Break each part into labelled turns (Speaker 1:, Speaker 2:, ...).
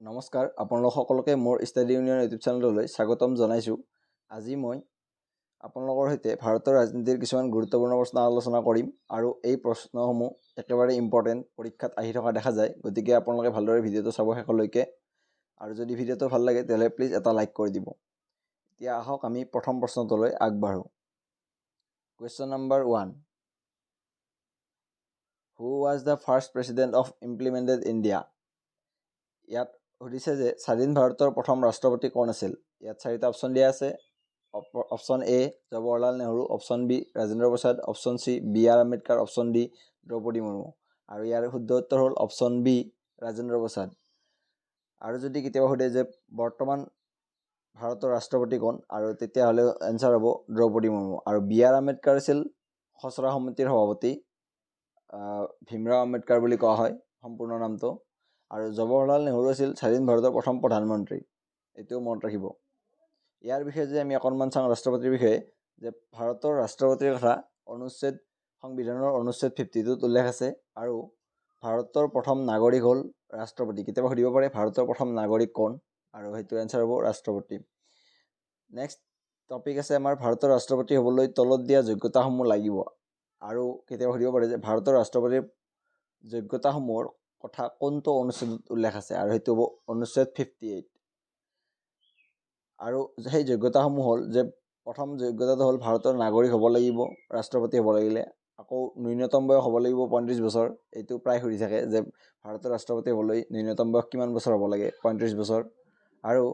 Speaker 1: নমস্কাৰ আপোনালোক সকলোকে মোৰ ষ্টাডি ইউনিয়ন ইউটিউব চেনেললৈ স্বাগতম জনাইছোঁ। আজি মই আপোনালোকৰ সৈতে ভাৰতৰ ৰাজনীতিৰ কিছুমান গুৰুত্বপূৰ্ণ প্ৰশ্ন আলোচনা কৰিম আৰু এই প্ৰশ্নসমূহ একেবাৰে ইম্পৰ্টেণ্ট, পৰীক্ষাত আহি থকা দেখা যায়। গতিকে আপোনালোকে ভালদৰে ভিডিঅ'টো চাব শেষলৈকে, আৰু যদি ভিডিঅ'টো ভাল লাগে তেতিয়াহ'লে প্লিজ এটা লাইক কৰি দিব। এতিয়া আহক আমি প্ৰথম প্ৰশ্নটোলৈ আগবাঢ়োঁ। Question number 1, who was the first president of implemented India? ইয়াত সুধিছে যে স্বাধীন ভাৰতৰ প্ৰথম ৰাষ্ট্ৰপতি কোন আছিল। ইয়াত চাৰিটা অপশ্যন দিয়া আছে। Option A Jawaharlal Nehru, option B Rajendra Prasad, option C B R Ambedkar, option D Droupadi Murmu. আৰু ইয়াৰ শুদ্ধ উত্তৰ হ'ল অপশ্যন বি ৰাজেন্দ্ৰ প্ৰসাদ। আৰু যদি কেতিয়াবা সোধে যে বৰ্তমান ভাৰতৰ ৰাষ্ট্ৰপতি কোন, আৰু তেতিয়াহ'লে এনচাৰ হ'ব দ্ৰৌপদী মুৰ্মু। আৰু বি আৰ আম্বেদকাৰ আছিল খচৰা সমিতিৰ সভাপতি, ভীমৰাও আম্বেদকাৰ বুলি কোৱা হয় সম্পূৰ্ণ নামটো। আৰু জৱাহৰলাল নেহৰু আছিল স্বাধীন ভাৰতৰ প্ৰথম প্ৰধানমন্ত্ৰী, এইটোও মনত ৰাখিব। ইয়াৰ বিষয়ে যে আমি অকণমান চাওঁ ৰাষ্ট্ৰপতিৰ বিষয়ে, যে ভাৰতৰ ৰাষ্ট্ৰপতিৰ কথা সংবিধানৰ অনুচ্ছেদ 52ত উল্লেখ আছে। আৰু ভাৰতৰ প্ৰথম নাগৰিক হ'ল ৰাষ্ট্ৰপতি। কেতিয়াবা সুধিব পাৰে ভাৰতৰ প্ৰথম নাগৰিক কোন, আৰু সেইটো এনচাৰ হ'ব ৰাষ্ট্ৰপতি। নেক্সট টপিক আছে আমাৰ ভাৰতৰ ৰাষ্ট্ৰপতি হ'বলৈ তলত দিয়া যোগ্যতাসমূহ লাগিব। আৰু কেতিয়াবা সুধিব পাৰে যে ভাৰতৰ ৰাষ্ট্ৰপতিৰ যোগ্যতাসমূহৰ কথা কোনটো অনুচ্ছেদত উল্লেখ আছে, আৰু সেইটো হ'ব অনুচ্ছেদ 58। আৰু সেই যোগ্যতাসমূহ হ'ল যে প্ৰথম যোগ্যতাটো হ'ল ভাৰতৰ নাগৰিক হ'ব লাগিব ৰাষ্ট্ৰপতি হ'ব লাগিলে। আকৌ ন্যূনতম বয়স হ'ব লাগিব 35 বছৰ। এইটো প্ৰায় সুধি থাকে যে ভাৰতৰ ৰাষ্ট্ৰপতি হ'বলৈ ন্যূনতম বয়স কিমান বছৰ হ'ব লাগে, 35 বছৰ। আৰু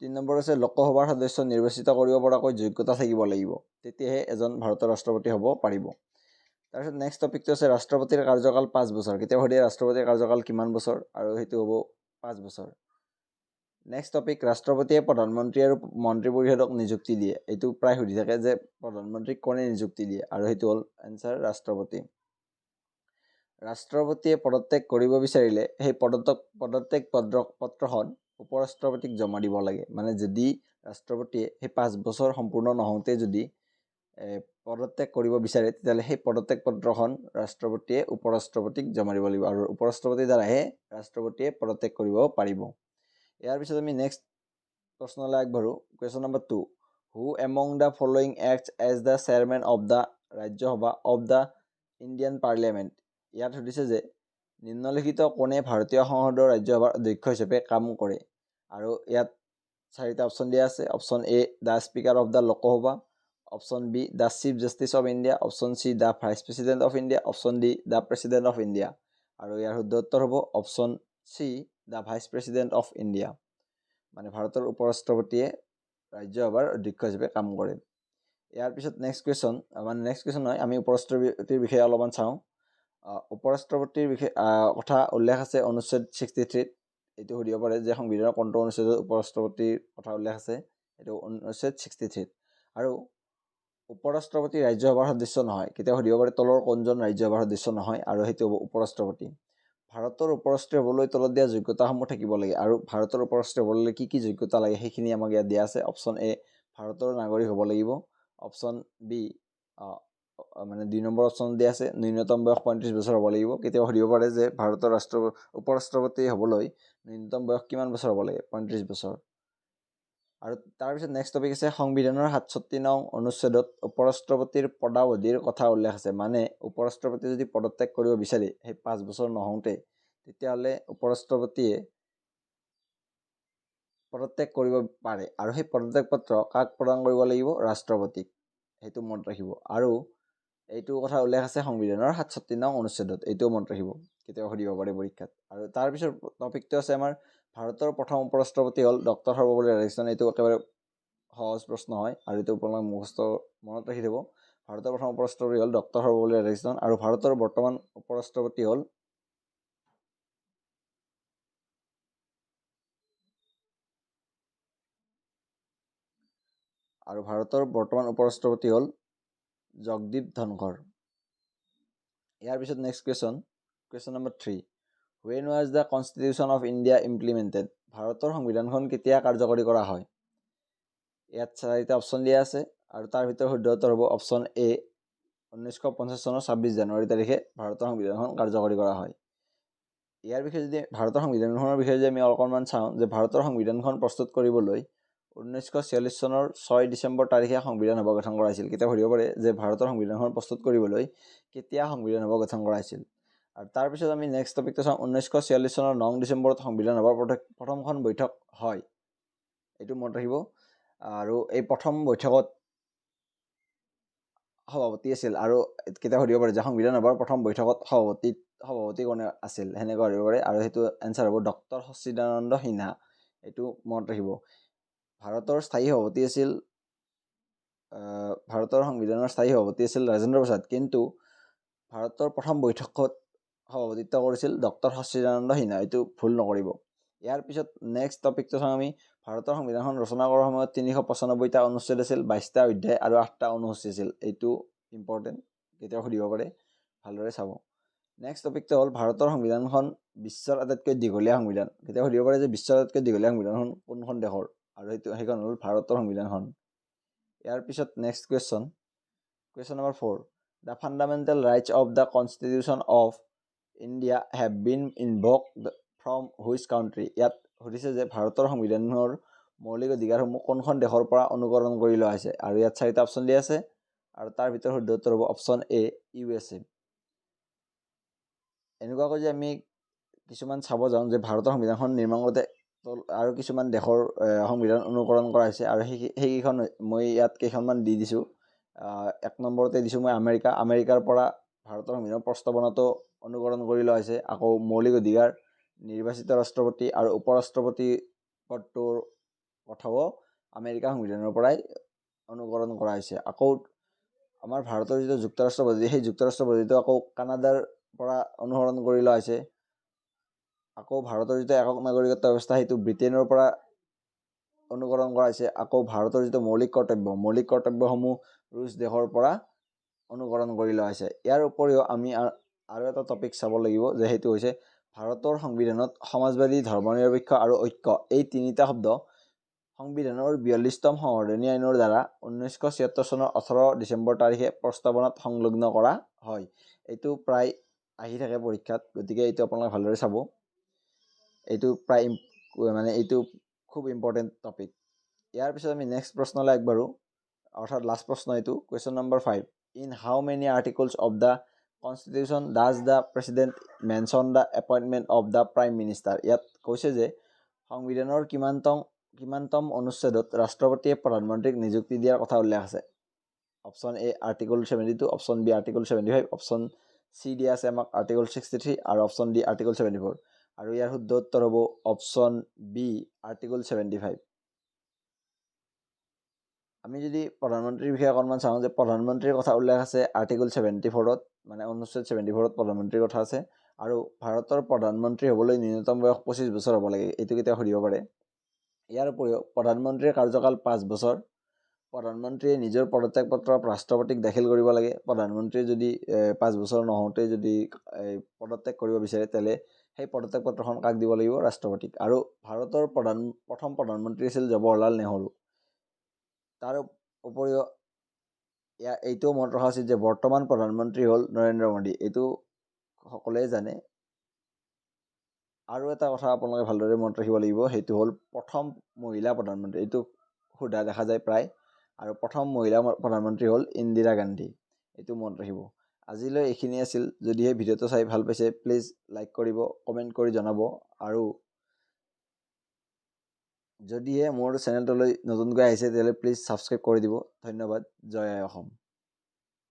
Speaker 1: 3 নম্বৰ আছে লোকসভাৰ সদস্য নিৰ্বাচিত কৰিব পৰাকৈ যোগ্যতা থাকিব লাগিব, তেতিয়াহে এজন ভাৰতৰ ৰাষ্ট্ৰপতি হ'ব পাৰিব। তাৰপিছত নেক্সট টপিকটো আছে ৰাষ্ট্ৰপতিৰ কাৰ্যকাল 5 বছৰ। কেতিয়াবা সুধে ৰাষ্ট্ৰপতিৰ কাৰ্যকাল কিমান বছৰ, আৰু সেইটো হ'ব 5 বছৰ। নেক্সট টপিক ৰাষ্ট্ৰপতিয়ে প্ৰধানমন্ত্ৰী আৰু মন্ত্ৰী পৰিষদক নিযুক্তি দিয়ে। এইটো প্ৰায় সুধি থাকে যে প্ৰধানমন্ত্ৰীক কোনে নিযুক্তি দিয়ে, আৰু সেইটো হ'ল এনচাৰ ৰাষ্ট্ৰপতি। ৰাষ্ট্ৰপতিয়ে পদত্যাগ কৰিব বিচাৰিলে সেই পদত্যাগ পত্ৰখন উপৰাষ্ট্ৰপতিক জমা দিব লাগে। মানে যদি ৰাষ্ট্ৰপতিয়ে সেই 5 বছৰ সম্পূৰ্ণ নহওঁতে যদি পদত্যাগ কৰিব বিচাৰে, তেতিয়াহ'লে সেই পদত্যাগ পত্ৰখন ৰাষ্ট্ৰপতিয়ে উপৰাষ্ট্ৰপতিক জমা দিব লাগিব, আৰু উপৰাষ্ট্ৰপতিৰ দ্বাৰাহে ৰাষ্ট্ৰপতিয়ে পদত্যাগ কৰিব পাৰিব। ইয়াৰ পিছত আমি নেক্সট প্ৰশ্নলৈ আগবাঢ়োঁ। Question number 2, who among the following acts as the chairman of the Rajya Sabha of the Indian parliament? ইয়াত সুধিছে যে নিম্নলিখিত কোনে ভাৰতীয় সংসদৰ ৰাজ্যসভাৰ অধ্যক্ষ হিচাপে কাম কৰে। আৰু ইয়াত চাৰিটা অপশ্যন দিয়া আছে। Option A the speaker of the Lok Sabha, option B the chief justice of India, option C the vice president of India, option D the president of India. আৰু ইয়াৰ শুদ্ধ উত্তৰ হ'ব option C the vice president of India. মানে ভাৰতৰ উপৰাষ্ট্ৰপতিয়ে ৰাজ্যসভাৰ অধ্যক্ষ হিচাপে কাম কৰে। ইয়াৰ পিছত নেক্সট কুৱেশ্যন নহয়, আমি উপৰাষ্ট্ৰপতিৰ বিষয়ে অলপমান চাওঁ। উপৰাষ্ট্ৰপতিৰ বিষয়ে কথা উল্লেখ আছে অনুচ্ছেদ 63ত। এইটো সুধিব পাৰে যে সংবিধানৰ কোনটো অনুচ্ছেদত উপৰাষ্ট্ৰপতিৰ কথা উল্লেখ আছে, এইটো অনুচ্ছেদ 63ত। আৰু উপৰাষ্ট্ৰপতি ৰাজ্যসভাৰ সদস্য নহয়। কেতিয়াবা সুধিব পাৰে তলৰ কোনজন ৰাজ্যসভাৰ সদস্য নহয়, আৰু সেইটো হ'ব উপৰাষ্ট্ৰপতি। ভাৰতৰ উপৰাষ্ট্ৰপতি হ'বলৈ তলত দিয়া যোগ্যতাসমূহ থাকিব লাগে। আৰু ভাৰতৰ উপৰাষ্ট্ৰপতি হ'বলৈ কি কি যোগ্যতা লাগে সেইখিনি আমাক ইয়াত দিয়া আছে। অপশ্যন এ ভাৰতৰ নাগৰিক হ'ব লাগিব। অপশ্যন বি 2 নম্বৰ অপশ্যন দিয়া আছে ন্যূনতম বয়স 35 বছৰ হ'ব লাগিব। কেতিয়াবা সুধিব পাৰে যে ভাৰতৰ উপৰাষ্ট্ৰপতি হ'বলৈ ন্যূনতম বয়স কিমান বছৰ হ'ব লাগে, 35 বছৰ। আৰু তাৰপিছত নেক্সট টপিক আছে সংবিধানৰ 67 নং অনুচ্ছেদত উপৰাষ্ট্ৰপতিৰ পদাৱধিৰ কথা উল্লেখ আছে। মানে উপৰাষ্ট্ৰপতি যদি পদত্যাগ কৰিব বিচাৰে সেই 5 বছৰ নহওঁতে, তেতিয়াহ'লে উপৰাষ্ট্ৰপতিয়ে পদত্যাগ কৰিব পাৰে, আৰু সেই পদত্যাগ পত্ৰ কাক প্ৰদান কৰিব লাগিব, ৰাষ্ট্ৰপতিক। সেইটো মনত ৰাখিব। আৰু এইটো কথা উল্লেখ আছে সংবিধানৰ 67 নং অনুচ্ছেদত, এইটোও মনত ৰাখিব, কেতিয়াবা সুধিব পাৰে পৰীক্ষাত। আৰু তাৰপিছত টপিকটো আছে আমাৰ ভাৰতৰ প্ৰথম উপৰাষ্ট্ৰপতি হ'ল ডক্টৰ সৰ্বপল্লী ৰাধাকৃষ্ণন। এইটো একেবাৰে সহজ প্ৰশ্ন হয়, আৰু এইটো আপোনালোকে মুখস্থ মনত ৰাখি থ'ব। ভাৰতৰ প্ৰথম উপৰাষ্ট্ৰপতি হ'ল ডক্টৰ সৰ্বপল্লী ৰাধাকৃষ্ণন। আৰু ভাৰতৰ বৰ্তমান উপৰাষ্ট্ৰপতি হ'ল জগদীপ ধনখৰ। ইয়াৰ পিছত next question number 3, when was the constitution of India implemented? ভাৰতৰ সংবিধানখন কেতিয়া কাৰ্যকৰী কৰা হয়? ইয়াত চাৰিটা অপশ্যন দিয়া আছে, আৰু তাৰ ভিতৰত শুদ্ধ উত্তৰ হ'ব অপশ্যন এ 1950 চনৰ 26 জানুৱাৰী তাৰিখে ভাৰতৰ সংবিধানখন কাৰ্যকৰী কৰা হয়। ইয়াৰ বিষয়ে যদি ভাৰতৰ সংবিধানখনৰ বিষয়ে যদি আমি অকণমান চাওঁ যে ভাৰতৰ সংবিধানখন প্ৰস্তুত কৰিবলৈ 1946 চনৰ 6 ডিচেম্বৰ তাৰিখে সংবিধান সভা গঠন কৰা হৈছিল। কেতিয়া সুধিব পাৰে যে ভাৰতৰ সংবিধানখন প্ৰস্তুত কৰিবলৈ কেতিয়া সংবিধান সভা গঠন কৰা হৈছিল। আৰু তাৰপিছত আমি নেক্সট টপিকটো চাওঁ 1946 চনৰ 9 ডিচেম্বৰত সংবিধান সভাৰ প্ৰথমখন বৈঠক হয়, এইটো মনত ৰাখিব। আৰু এই প্ৰথম বৈঠকত সভাপতি আছিল, আৰু কেতিয়া সুধিব পাৰে যে সংবিধান সভাৰ প্ৰথম বৈঠকত সভাপতি কোনে আছিল, সেনেকুৱা সুধিব পাৰে। আৰু সেইটো এনচাৰ হ'ব ডক্টৰ সচ্চিদানন্দ সিনহা, এইটো মনত ৰাখিব। ভাৰতৰ স্থায়ী সভাপতি আছিল ভাৰতৰ সংবিধানৰ স্থায়ী সভাপতি আছিল ৰাজেন্দ্ৰ প্ৰসাদ, কিন্তু ভাৰতৰ প্ৰথম বৈঠকত সভাপতিত্ব কৰিছিল ডক্টৰ সচ্চিদানন্দ সিনহা, এইটো ভুল নকৰিব। ইয়াৰ পিছত নেক্সট টপিকটো চাওঁ আমি ভাৰতৰ সংবিধানখন ৰচনা কৰাৰ সময়ত 395টা অনুচ্ছেদ আছিল, 22টা অধ্যায় আৰু 8টা অনুসূচী আছিল। এইটো ইম্পৰ্টেণ্ট, কেতিয়াও সুধিব পাৰে, ভালদৰে চাব। নেক্সট টপিকটো হ'ল ভাৰতৰ সংবিধানখন বিশ্বৰ আটাইতকৈ দীঘলীয়া সংবিধান। কেতিয়াও সুধিব পাৰে যে বিশ্বৰ আটাইতকৈ দীঘলীয়া সংবিধানখন কোনখন দেশৰ, আৰু সেইখন হ'ল ভাৰতৰ সংবিধানখন। ইয়াৰ পিছত next question number 4, the fundamental rights of the constitution of India have been invoked from which country. ইয়াত সুধিছে যে ভাৰতৰ সংবিধানৰ মৌলিক অধিকাৰসমূহ কোনখন দেশৰ পৰা অনুকৰণ কৰি লোৱা হৈছে, আৰু ইয়াত 4টা অপশ্যন দিয়া আছে, আৰু তাৰ ভিতৰত শুদ্ধ উত্তৰ হ'ব অপশ্যন এ USA। এনেকুৱাকৈ যে আমি কিছুমান চাব যাওঁ যে ভাৰতৰ সংবিধানখন নিৰ্মাণ কৰোঁতে আৰু কিছুমান দেশৰ সংবিধান অনুকৰণ কৰা হৈছে, আৰু সেইকেইখন মই ইয়াত কেইখনমান দি দিছোঁ। 1 নম্বৰতে দিছোঁ মই আমেৰিকাৰ পৰা ভাৰতৰ সংবিধানৰ প্ৰস্তাৱনাটো অনুকৰণ কৰি লোৱা হৈছে। আকৌ মৌলিক অধিকাৰ, নিৰ্বাচিত ৰাষ্ট্ৰপতি আৰু উপ ৰাষ্ট্ৰপতি পদটোৰ কথাও আমেৰিকাৰ সংবিধানৰ পৰাই অনুকৰণ কৰা হৈছে। আকৌ আমাৰ ভাৰতৰ যিটো যুক্তৰাষ্ট্ৰ পদ্ধতি, সেই যুক্তৰাষ্ট্ৰ পদ্ধতিটো আকৌ কানাডাৰ পৰা অনুসৰণ কৰি লোৱা হৈছে। আকৌ ভাৰতৰ যিটো একক নাগৰিকত্ব ব্যৱস্থা, সেইটো ব্ৰিটেইনৰ পৰা অনুকৰণ কৰা হৈছে। আকৌ ভাৰতৰ যিটো মৌলিক কৰ্তব্যসমূহ ৰুছ দেশৰ পৰা অনুকৰণ কৰি লোৱা হৈছে। ইয়াৰ উপৰিও আমি আৰু এটা টপিক চাব লাগিব যে সেইটো হৈছে ভাৰতৰ সংবিধানত সমাজবাদী, ধৰ্মনিৰপেক্ষ আৰু ঐক্য, এই 3টা শব্দ সংবিধানৰ 42তম সংশোধনী আইনৰ দ্বাৰা 1976 চনৰ 18 ডিচেম্বৰ তাৰিখে প্ৰস্তাৱনাত সংলগ্ন কৰা হয়। এইটো প্ৰায় আহি থাকে পৰীক্ষাত, গতিকে এইটো আপোনালোকে ভালদৰে চাব। এইটো এইটো খুব ইম্পৰ্টেণ্ট টপিক। ইয়াৰ পিছত আমি নেক্সট প্ৰশ্নলৈ আগবাঢ়োঁ, অৰ্থাৎ লাষ্ট প্ৰশ্ন এইটো, question number 5, in how many articles of the constitution does the president mention the appointment of the prime minister. ইয়াত কৈছে যে সংবিধানৰ কিমানতম অনুচ্ছেদত ৰাষ্ট্ৰপতিয়ে প্ৰধানমন্ত্ৰীক নিযুক্তি দিয়াৰ কথা উল্লেখ আছে। Option A article 72, option B article 75, option C দিয়া আছে আমাক আৰ্টিকল 63, আৰু অপশ্যন ডি আৰ্টিকল 74, আৰু ইয়াৰ শুদ্ধ উত্তৰ হ'ব অপশ্যন বি আৰ্টিকল 75। আমি যদি প্ৰধানমন্ত্ৰীৰ বিষয়ে অকণমান চাওঁ যে প্ৰধানমন্ত্ৰীৰ কথা উল্লেখ আছে আৰ্টিকল 74ত, অনুচ্ছেদ 74ত প্ৰধানমন্ত্ৰীৰ কথা আছে। আৰু ভাৰতৰ প্ৰধানমন্ত্ৰী হ'বলৈ ন্যূনতম বয়স 25 বছৰ হ'ব লাগে, এইটো কেতিয়া সুধিব পাৰে। ইয়াৰ উপৰিও প্ৰধানমন্ত্ৰীৰ কাৰ্যকাল 5 বছৰ। প্ৰধানমন্ত্ৰীয়ে নিজৰ পদত্যাগ পত্ৰ ৰাষ্ট্ৰপতিক দাখিল কৰিব লাগে। প্ৰধানমন্ত্ৰীয়ে যদি 5 বছৰ নহওঁতে যদি পদত্যাগ কৰিব বিচাৰে, তেতিয়াহ'লে সেই পদত্যাগ পত্ৰখন কাক দিব লাগিব, ৰাষ্ট্ৰপতিক। আৰু ভাৰতৰ প্ৰথম প্ৰধানমন্ত্ৰী আছিল জৱাহৰলাল নেহৰু। তাৰ উপৰিও এইটোও মনত ৰখা উচিত যে বৰ্তমান প্ৰধানমন্ত্ৰী হ'ল নৰেন্দ্ৰ মোদী, এইটো সকলোৱে জানে। আৰু এটা কথা আপোনালোকে ভালদৰে মনত ৰাখিব লাগিব, সেইটো হ'ল প্ৰথম মহিলা প্ৰধানমন্ত্ৰী, এইটো সোধা দেখা যায় প্ৰায়। আৰু প্ৰথম মহিলা প্ৰধানমন্ত্ৰী হ'ল ইন্দিৰা গান্ধী, এইটো মনত ৰাখিব। আজিলৈ এইখিনি আছিল। যদিহে ভিডিঅ'টো চাই ভাল পাইছে, প্লিজ লাইক কৰিব, কমেণ্ট কৰি জনাব, আৰু যদিহে মোৰ চেনেলটোলৈ নতুনকৈ আহিছে তেতিয়াহ'লে প্লিজ ছাবস্ক্ৰাইব কৰি দিব। ধন্যবাদ। জয় আই অসম।